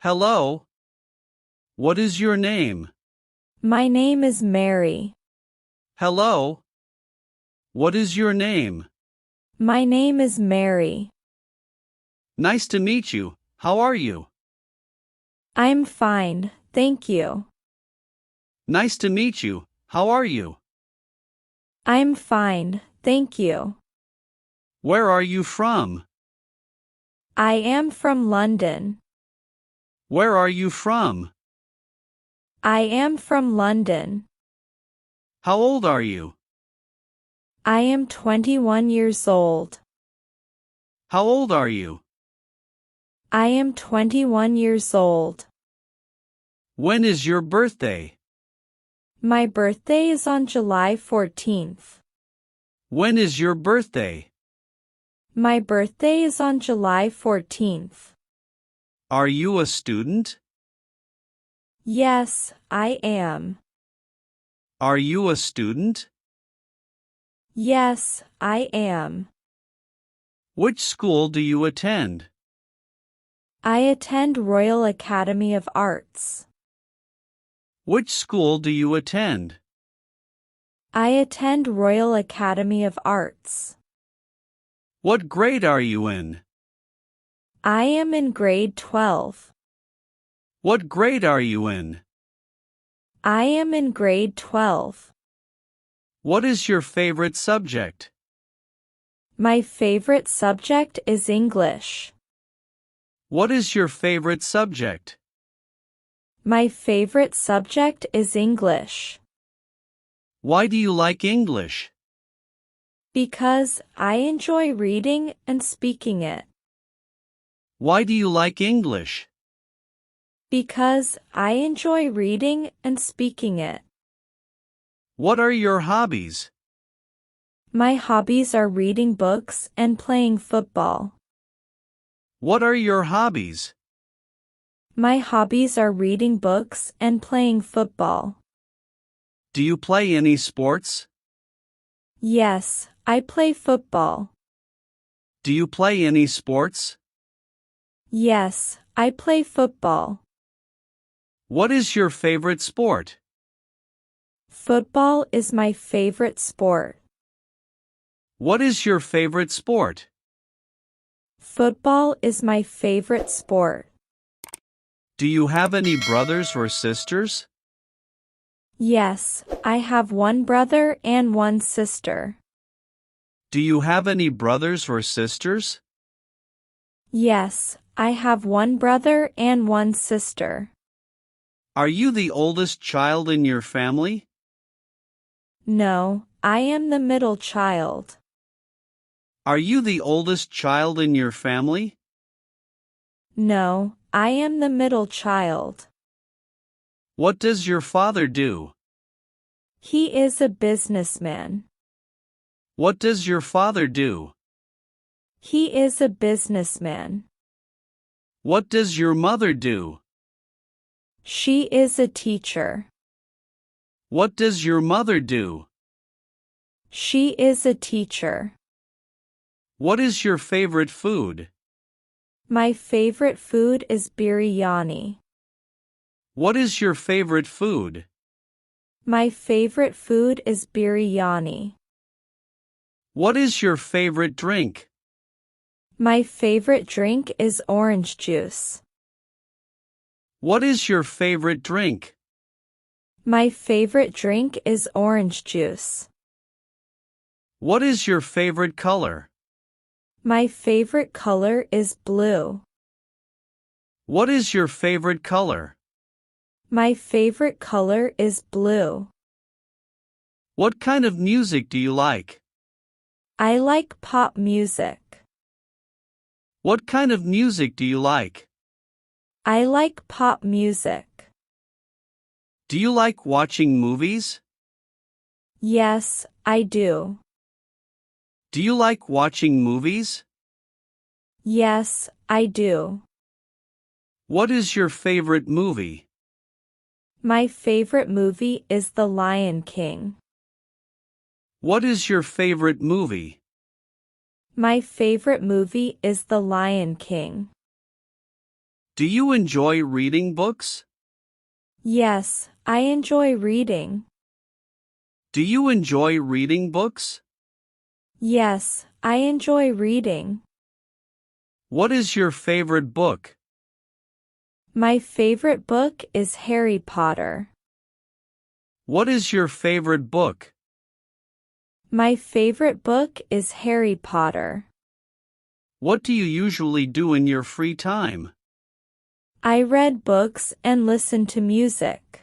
Hello. What is your name? My name is Mary. Hello. What is your name? My name is Mary. Nice to meet you. How are you? I'm fine, thank you. Nice to meet you. How are you? I'm fine, thank you. Where are you from? I am from London. Where are you from? I am from London. How old are you? I am 21 years old. How old are you? I am 21 years old. When is your birthday? My birthday is on July 14th. When is your birthday? My birthday is on July 14th. Are you a student? Yes, I am. Are you a student? Yes, I am. Which school do you attend? I attend Royal Academy of Arts. Which school do you attend? I attend Royal Academy of Arts. What grade are you in? I am in grade 12. What grade are you in? I am in grade 12. What is your favorite subject? My favorite subject is English. What is your favorite subject? My favorite subject is English. Why do you like English? Because I enjoy reading and speaking it. Why do you like English? Because I enjoy reading and speaking it. What are your hobbies? My hobbies are reading books and playing football. What are your hobbies? My hobbies are reading books and playing football. Do you play any sports? Yes, I play football. Do you play any sports? Yes, I play football. What is your favorite sport? Football is my favorite sport. What is your favorite sport? Football is my favorite sport. Do you have any brothers or sisters? Yes, I have one brother and one sister. Do you have any brothers or sisters? Yes, I have one brother and one sister. Are you the oldest child in your family? No, I am the middle child. Are you the oldest child in your family? No, I am the middle child. What does your father do? He is a businessman. What does your father do? He is a businessman. What does your mother do? She is a teacher. What does your mother do? She is a teacher. What is your favorite food? My favorite food is biryani. What is your favorite food? My favorite food is biryani. What is your favorite drink? My favorite drink is orange juice. What is your favorite drink? My favorite drink is orange juice. What is your favorite color? My favorite color is blue. What is your favorite color? My favorite color is blue. What kind of music do you like? I like pop music. What kind of music do you like? I like pop music. Do you like watching movies? Yes, I do. Do you like watching movies? Yes, I do. What is your favorite movie? My favorite movie is The Lion King. What is your favorite movie? My favorite movie is The Lion King. Do you enjoy reading books? Yes, I enjoy reading. Do you enjoy reading books? Yes, I enjoy reading. What is your favorite book? My favorite book is Harry Potter. What is your favorite book? My favorite book is Harry Potter. What do you usually do in your free time? I read books and listen to music.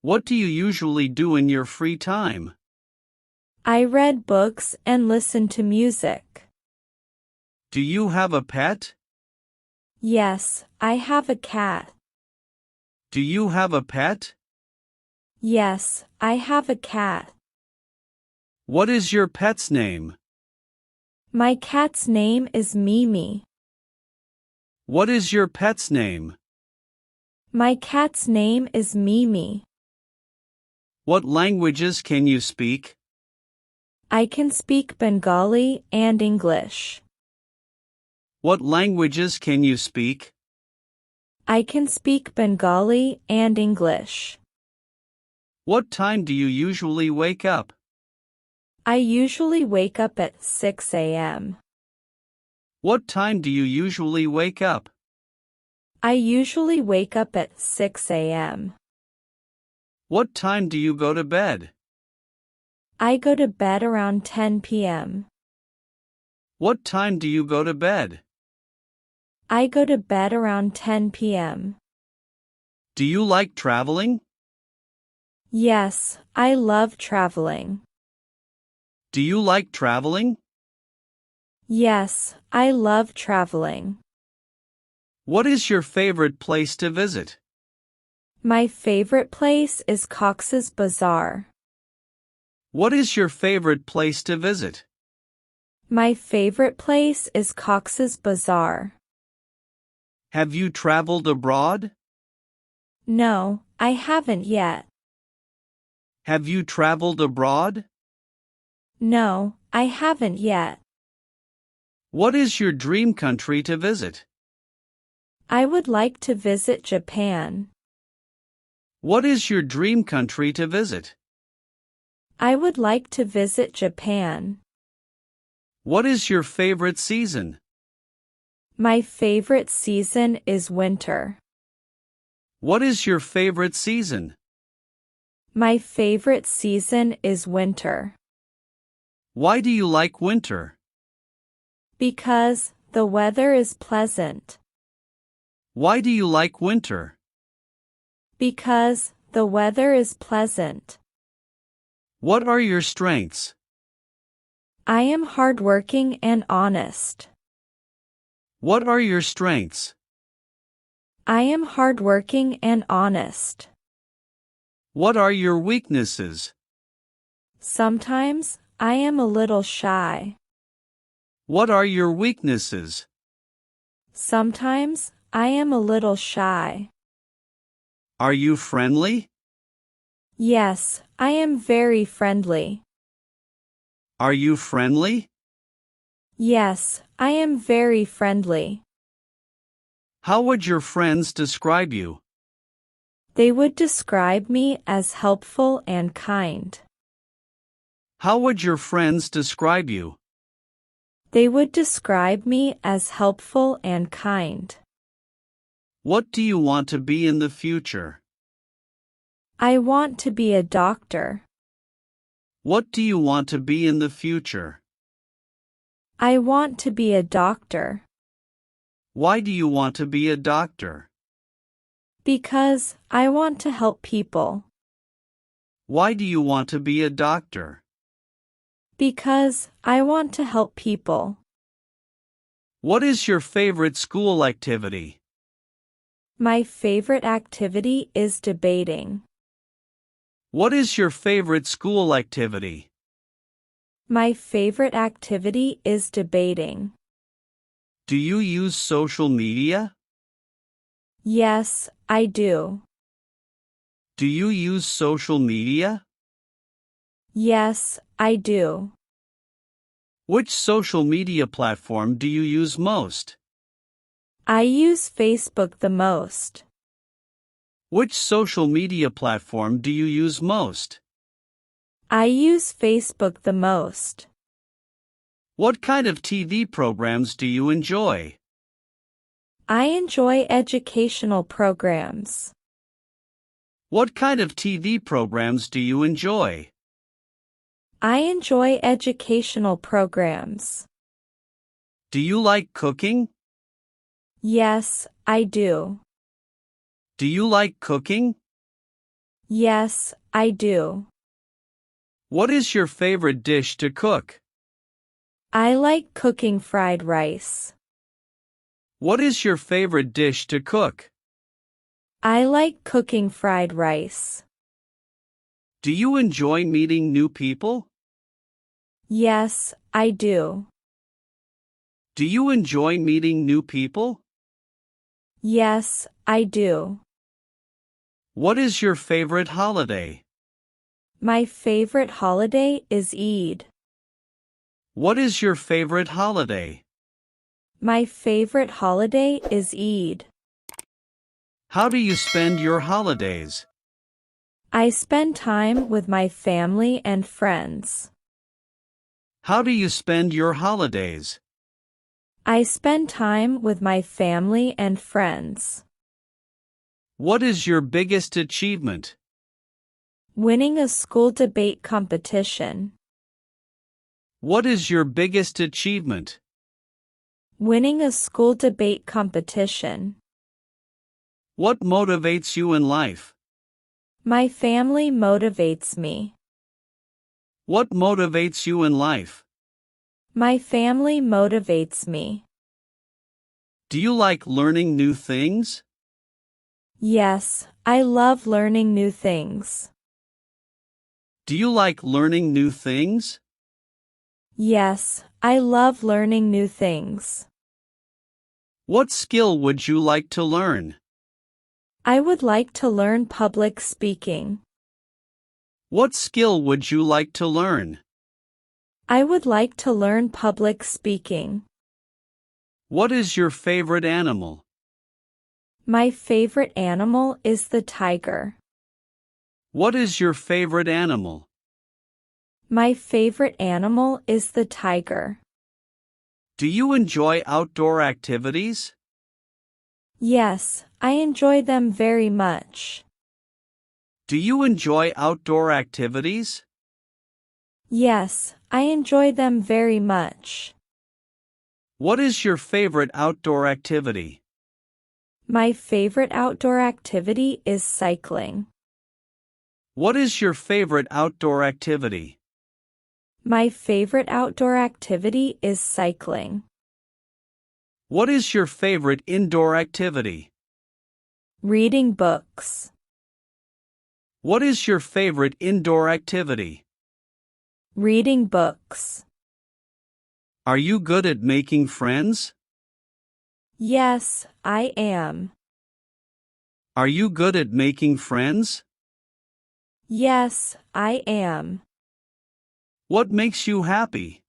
What do you usually do in your free time? I read books and listen to music. Do you have a pet? Yes, I have a cat. Do you have a pet? Yes, I have a cat. What is your pet's name? My cat's name is Mimi. What is your pet's name? My cat's name is Mimi. What languages can you speak? I can speak Bengali and English. What languages can you speak? I can speak Bengali and English. What time do you usually wake up? I usually wake up at 6 a.m. What time do you usually wake up? I usually wake up at 6 a.m. What time do you go to bed? I go to bed around 10 p.m. What time do you go to bed? I go to bed around 10 p.m. Do you like traveling? Yes, I love traveling. Do you like traveling? Yes, I love traveling. What is your favorite place to visit? My favorite place is Cox's Bazar. What is your favorite place to visit? My favorite place is Cox's Bazar. Have you traveled abroad? No, I haven't yet. Have you traveled abroad? No, I haven't yet. What is your dream country to visit? I would like to visit Japan. What is your dream country to visit? I would like to visit Japan. What is your favorite season? My favorite season is winter. What is your favorite season? My favorite season is winter. Why do you like winter? Because the weather is pleasant. Why do you like winter? Because the weather is pleasant. What are your strengths? I am hardworking and honest. What are your strengths? I am hardworking and honest. What are your weaknesses? Sometimes I am a little shy. What are your weaknesses? Sometimes I am a little shy. Are you friendly? Yes, I am very friendly. Are you friendly? Yes, I am very friendly. How would your friends describe you? They would describe me as helpful and kind. How would your friends describe you? They would describe me as helpful and kind. What do you want to be in the future? I want to be a doctor. What do you want to be in the future? I want to be a doctor. Why do you want to be a doctor? Because I want to help people. Why do you want to be a doctor? Because I want to help people. What is your favorite school activity? My favorite activity is debating. What is your favorite school activity? My favorite activity is debating. Do you use social media? Yes, I do. Do you use social media? Yes, I do. Which social media platform do you use most? I use Facebook the most. Which social media platform do you use most? I use Facebook the most. What kind of TV programs do you enjoy? I enjoy educational programs. What kind of TV programs do you enjoy? I enjoy educational programs. Do you like cooking? Yes, I do. Do you like cooking? Yes, I do. What is your favorite dish to cook? I like cooking fried rice. What is your favorite dish to cook? I like cooking fried rice. Do you enjoy meeting new people? Yes, I do. Do you enjoy meeting new people? Yes, I do. What is your favorite holiday? My favorite holiday is Eid. What is your favorite holiday? My favorite holiday is Eid. How do you spend your holidays? I spend time with my family and friends. How do you spend your holidays? I spend time with my family and friends. What is your biggest achievement? Winning a school debate competition. What is your biggest achievement? Winning a school debate competition. What motivates you in life? My family motivates me. What motivates you in life? My family motivates me. Do you like learning new things? Yes, I love learning new things. Do you like learning new things? Yes, I love learning new things. What skill would you like to learn? I would like to learn public speaking. What skill would you like to learn? I would like to learn public speaking. What is your favorite animal? My favorite animal is the tiger. What is your favorite animal? My favorite animal is the tiger. Do you enjoy outdoor activities? Yes, I enjoy them very much. Do you enjoy outdoor activities? Yes, I enjoy them very much. What is your favorite outdoor activity? My favorite outdoor activity is cycling. What is your favorite outdoor activity? My favorite outdoor activity is cycling. What is your favorite indoor activity? Reading books. What is your favorite indoor activity? Reading books. Are you good at making friends? Yes, I am. Are you good at making friends? Yes, I am. What makes you happy?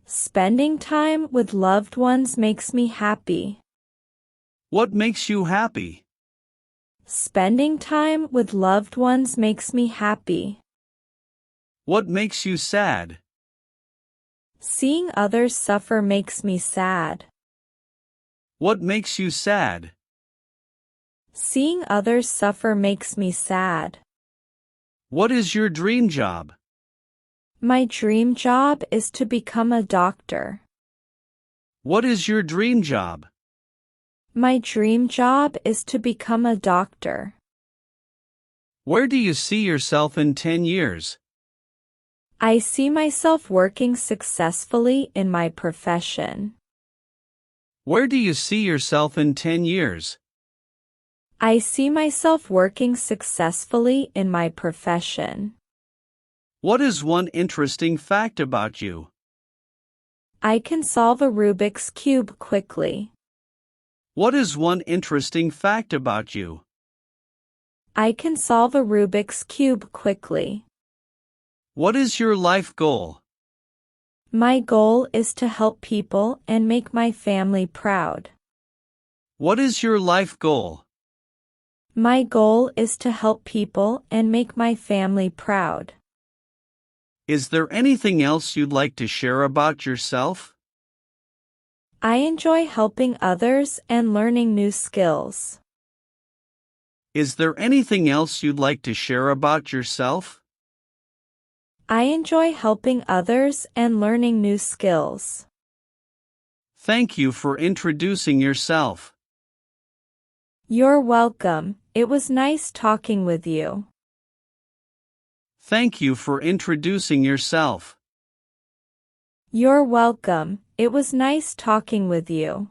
Spending time with loved ones makes me happy. What makes you happy? Spending time with loved ones makes me happy. What makes you sad? Seeing others suffer makes me sad. What makes you sad? Seeing others suffer makes me sad. What is your dream job? My dream job is to become a doctor. What is your dream job? My dream job is to become a doctor. Where do you see yourself in 10 years? I see myself working successfully in my profession. Where do you see yourself in 10 years? I see myself working successfully in my profession. What is one interesting fact about you? I can solve a Rubik's Cube quickly. What is one interesting fact about you? I can solve a Rubik's Cube quickly. What is your life goal? My goal is to help people and make my family proud. What is your life goal? My goal is to help people and make my family proud. Is there anything else you'd like to share about yourself? I enjoy helping others and learning new skills. Is there anything else you'd like to share about yourself? I enjoy helping others and learning new skills. Thank you for introducing yourself. You're welcome. It was nice talking with you. Thank you for introducing yourself. You're welcome. It was nice talking with you.